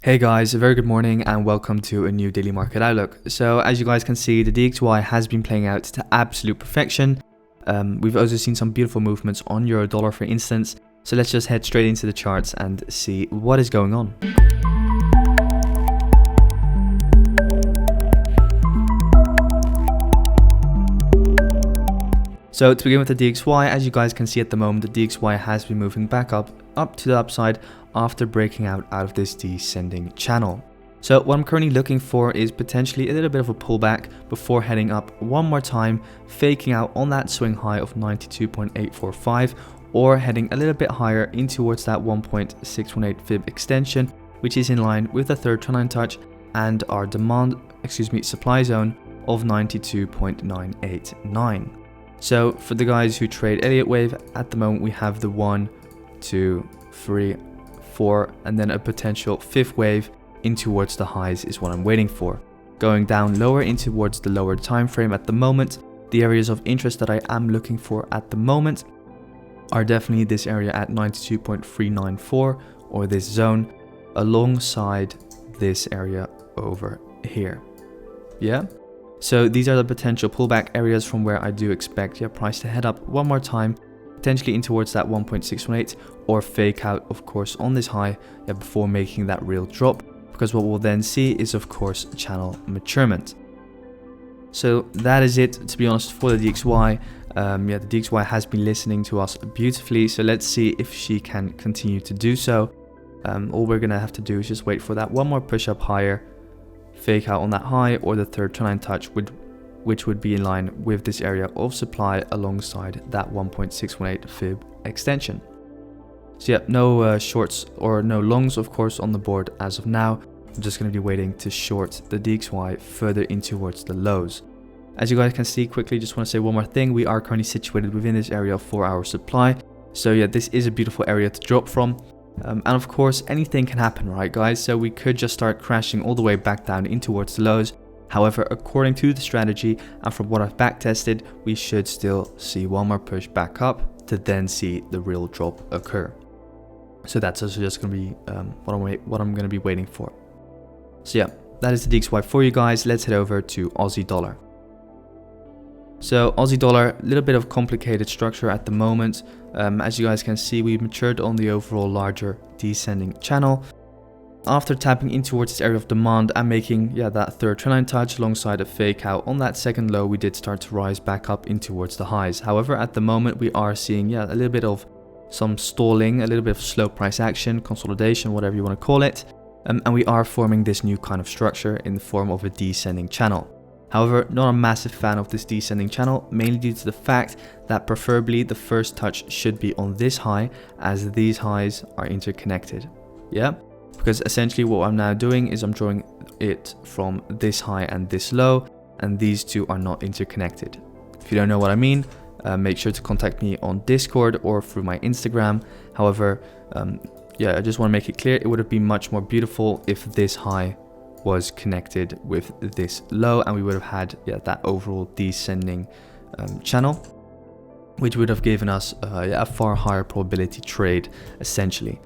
Hey guys, a very good morning and welcome to a new daily market outlook. So as you guys can see, the DXY has been playing out to absolute perfection. We've also seen some beautiful movements on euro dollar, for instance. So let's just head straight into the charts and see what is going on. So to begin with the DXY, as you guys can see at the moment, the DXY has been moving back up to the upside after breaking out of this descending channel. So what I'm currently looking for is potentially a little bit of a pullback before heading up one more time, faking out on that swing high of 92.845 or heading a little bit higher in towards that 1.618 fib extension, which is in line with the third trendline touch and our supply zone of 92.989. So for the guys who trade Elliott wave, at the moment we have the 1, 2, 3, 4 and then a potential fifth wave in towards the highs is what I'm waiting for. Going down lower in towards the lower time frame at the moment, the areas of interest that I am looking for at the moment are definitely this area at 92.394 or this zone alongside this area over here. Yeah. So these are the potential pullback areas from where I do expect price to head up one more time, potentially in towards that 1.618 or fake out, of course, on this high before making that real drop, because what we'll then see is, of course, channel maturement. So that is it, to be honest, for the DXY. The DXY has been listening to us beautifully, so let's see if she can continue to do so. All we're gonna have to do is just wait for that one more push up higher, fake out on that high or the third trendline touch, which would be in line with this area of supply alongside that 1.618 fib extension. So no shorts or no longs, of course, on the board as of now. I'm just going to be waiting to short the DXY further in towards the lows. As you guys can see, quickly just want to say one more thing. We are currently situated within this area of 4-hour supply. So this is a beautiful area to drop from. And of course, anything can happen, right guys? So we could just start crashing all the way back down in towards the lows. However, according to the strategy and from what I've back tested, we should still see one more push back up to then see the real drop occur. So that's also just going to be what I'm going to be waiting for. So that is the DXY for you guys. Let's head over to Aussie dollar. So Aussie dollar, a little bit of complicated structure at the moment. As you guys can see, we've matured on the overall larger descending channel. After tapping in towards this area of demand and making that third trendline touch alongside a fake out on that second low, we did start to rise back up in towards the highs. However, at the moment we are seeing a little bit of some stalling, a little bit of slow price action, consolidation, whatever you want to call it. And we are forming this new kind of structure in the form of a descending channel. However, not a massive fan of this descending channel, mainly due to the fact that preferably the first touch should be on this high, as these highs are interconnected. Because essentially what I'm now doing is I'm drawing it from this high and this low, and these two are not interconnected. If you don't know what I mean, make sure to contact me on Discord or through my Instagram. However, I just want to make it clear, it would have been much more beautiful if this high was connected with this low and we would have had that overall descending channel, which would have given us a far higher probability trade essentially.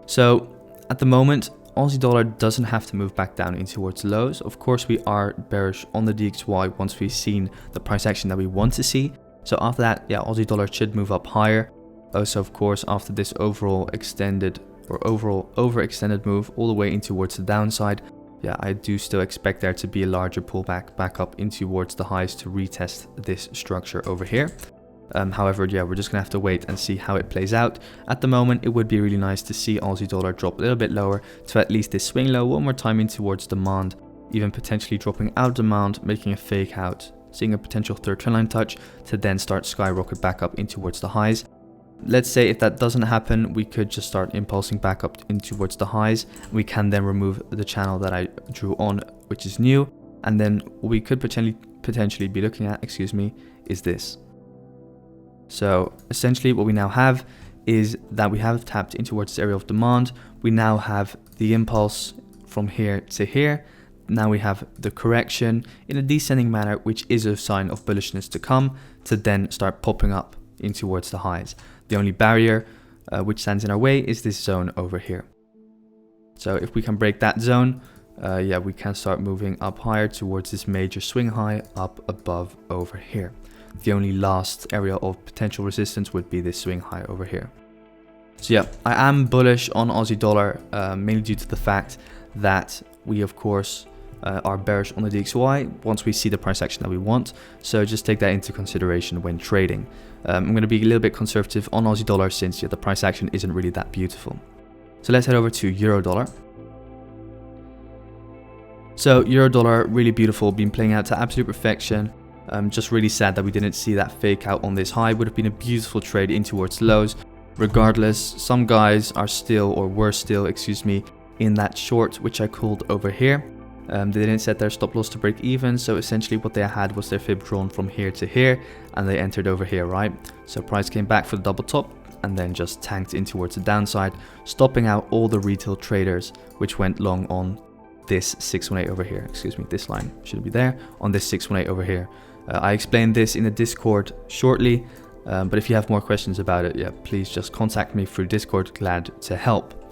So at the moment, Aussie dollar doesn't have to move back down in towards lows. Of course, we are bearish on the DXY once we've seen the price action that we want to see. So after that, Aussie dollar should move up higher. Also, of course, after this overall extended or overall overextended move all the way in towards the downside, I do still expect there to be a larger pullback back up in towards the highs to retest this structure over here. However, we're just gonna have to wait and see how it plays out. At the moment, it would be really nice to see Aussie dollar drop a little bit lower to at least this swing low one more time in towards demand, even potentially dropping out demand, making a fake out, seeing a potential third trendline touch to then start skyrocket back up in towards the highs. Let's say if that doesn't happen, we could just start impulsing back up in towards the highs. We can then remove the channel that I drew on, which is new, and then we could potentially be looking at, is this. So essentially what we now have is that we have tapped in towards this area of demand. We now have the impulse from here to here. Now we have the correction in a descending manner, which is a sign of bullishness to come, to then start popping up in towards the highs. The only barrier which stands in our way is this zone over here. So if we can break that zone, yeah, we can start moving up higher towards this major swing high up above over here. The only last area of potential resistance would be this swing high over here. So yeah, I am bullish on Aussie dollar, mainly due to the fact that we of course are bearish on the DXY once we see the price action that we want. So just take that into consideration when trading. I'm going to be a little bit conservative on Aussie dollar since the price action isn't really that beautiful. So let's head over to euro dollar. So euro dollar, really beautiful, been playing out to absolute perfection. Just really sad that we didn't see that fake out on this high. Would have been a beautiful trade in towards lows. Regardless, some guys are still, or were still, excuse me, in that short, which I called over here. They didn't set their stop loss to break even, so essentially what they had was their fib drawn from here to here, and they entered over here, right? So price came back for the double top, and then just tanked in towards the downside, stopping out all the retail traders, which went long on this 618 over here. Excuse me, this line shouldn't be there, on this 618 over here. I explained this in the Discord shortly, but if you have more questions about it, yeah, please just contact me through Discord, glad to help.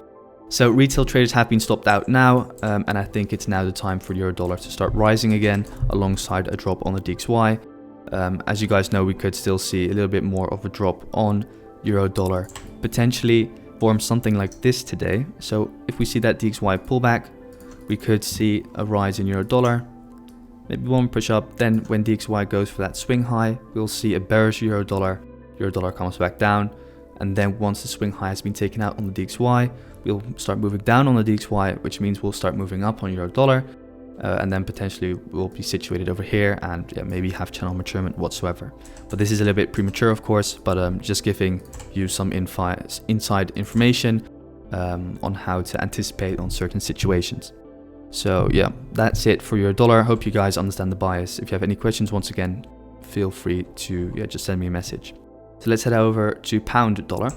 So retail traders have been stopped out now, and I think it's now the time for euro dollar to start rising again alongside a drop on the DXY. As you guys know, we could still see a little bit more of a drop on euro dollar, potentially form something like this today. So if we see that DXY pullback, we could see a rise in euro dollar, maybe one push up. Then when DXY goes for that swing high, we'll see a bearish euro dollar comes back down, and then once the swing high has been taken out on the DXY, we'll start moving down on the DXY, which means we'll start moving up on euro dollar, and then potentially we'll be situated over here and yeah, maybe have channel maturement whatsoever. But this is a little bit premature, of course, but just giving you some inside information on how to anticipate on certain situations. So yeah, that's it for euro dollar. Hope you guys understand the bias. If you have any questions, once again, feel free to just send me a message. So let's head over to pound dollar.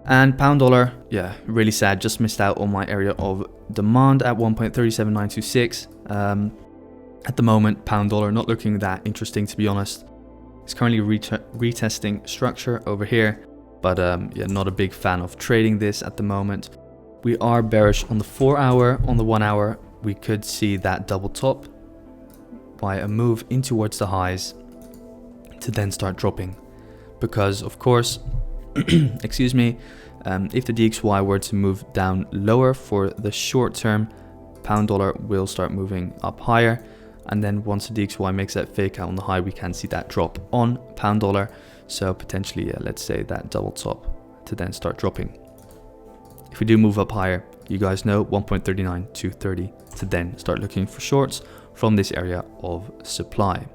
And pound dollar, yeah, really sad, just missed out on my area of demand at 1.37926. At the moment, pound dollar not looking that interesting, to be honest. It's currently retesting structure over here, but yeah, not a big fan of trading this at the moment. We are bearish on the 4 hour. On the 1 hour, we could see that double top by a move in towards the highs to then start dropping. Because of course, excuse me, if the DXY were to move down lower for the short term, pound dollar will start moving up higher. And then once the DXY makes that fake out on the high, we can see that drop on pound dollar. So potentially, yeah, let's say that double top to then start dropping. If we do move up higher, you guys know 1.39 to then start looking for shorts from this area of supply.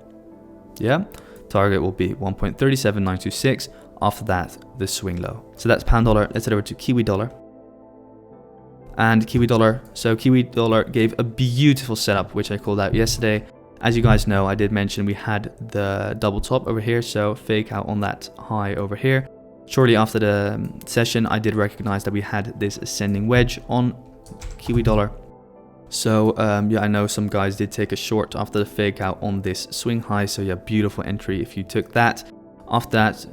Yeah, target will be 1.37926. After that, the swing low. So that's pound dollar. Let's head over to Kiwi dollar. And Kiwi dollar. So Kiwi dollar gave a beautiful setup, which I called out yesterday. As you guys know, I did mention we had the double top over here. So fake out on that high over here. Shortly after the session, I did recognize that we had this ascending wedge on Kiwi dollar. So yeah, I know some guys did take a short after the fake out on this swing high. So yeah, beautiful entry if you took that. After that,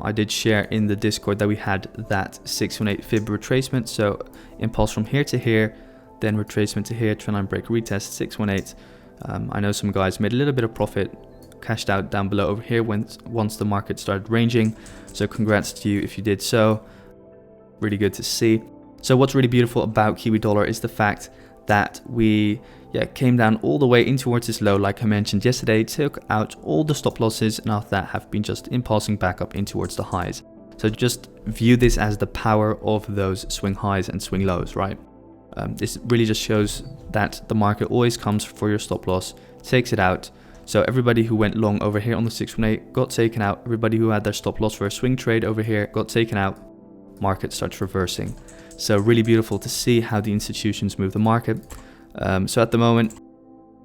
I did share in the Discord that we had that 618 fib retracement. So impulse from here to here, then retracement to here, trendline break retest 618. I know some guys made a little bit of profit, cashed out down below over here once the market started ranging. So congrats to you if you did so. Really good to see. So what's really beautiful about Kiwi dollar is the fact that we came down all the way in towards this low, like I mentioned yesterday, took out all the stop losses, and after that have been just impulsing back up in towards the highs. So just view this as the power of those swing highs and swing lows, right? This really just shows that the market always comes for your stop loss, takes it out. So everybody who went long over here on the 618 got taken out. Everybody who had their stop loss for a swing trade over here got taken out. Market starts reversing. So really beautiful to see how the institutions move the market. So at the moment,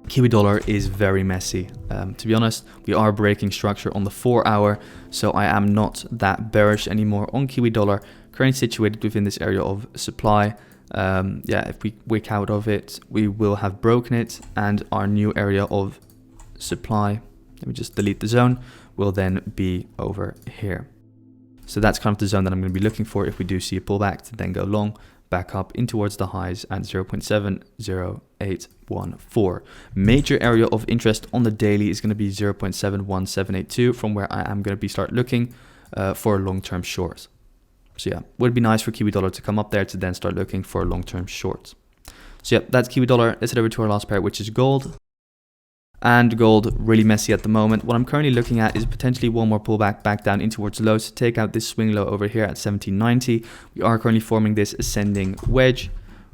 Kiwi dollar is very messy. To be honest, we are breaking structure on the 4 hour. So I am not that bearish anymore on Kiwi dollar. Currently situated within this area of supply. Yeah, if we wick out of it, we will have broken it, and our new area of supply, let me just delete the zone, will then be over here. So that's kind of the zone that I'm going to be looking for if we do see a pullback to then go long. back up in towards the highs at 0.70814. Major area of interest on the daily is going to be 0.71782, from where I am going to be start looking for a long-term short. So yeah, would be nice for Kiwi dollar to come up there to then start looking for long-term shorts. So yeah, that's Kiwi dollar. Let's head over to our last pair, which is gold. And gold, really messy at the moment. What I'm currently looking at is potentially one more pullback back down in towards lows to take out this swing low over here at 1790. We are currently forming this ascending wedge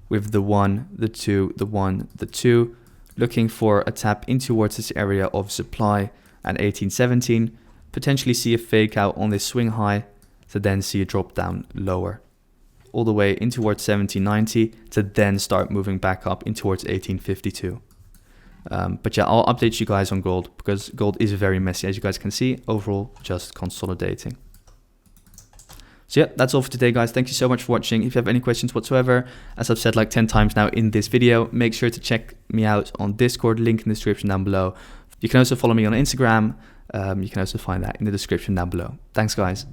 with the 1, the 2, the 1, the 2, looking for a tap in towards this area of supply at 1817, potentially see a fake out on this swing high to then see a drop down lower all the way in towards 1790 to then start moving back up in towards 1852. But yeah, I'll update you guys on gold because gold is very messy, as you guys can see. Overall, just consolidating. So yeah, that's all for today, guys. Thank you so much for watching. If you have any questions whatsoever, as I've said like 10 times now in this video, make sure to check me out on Discord, link in the description down below. You can also follow me on Instagram. You can also find that in the description down below. Thanks, guys.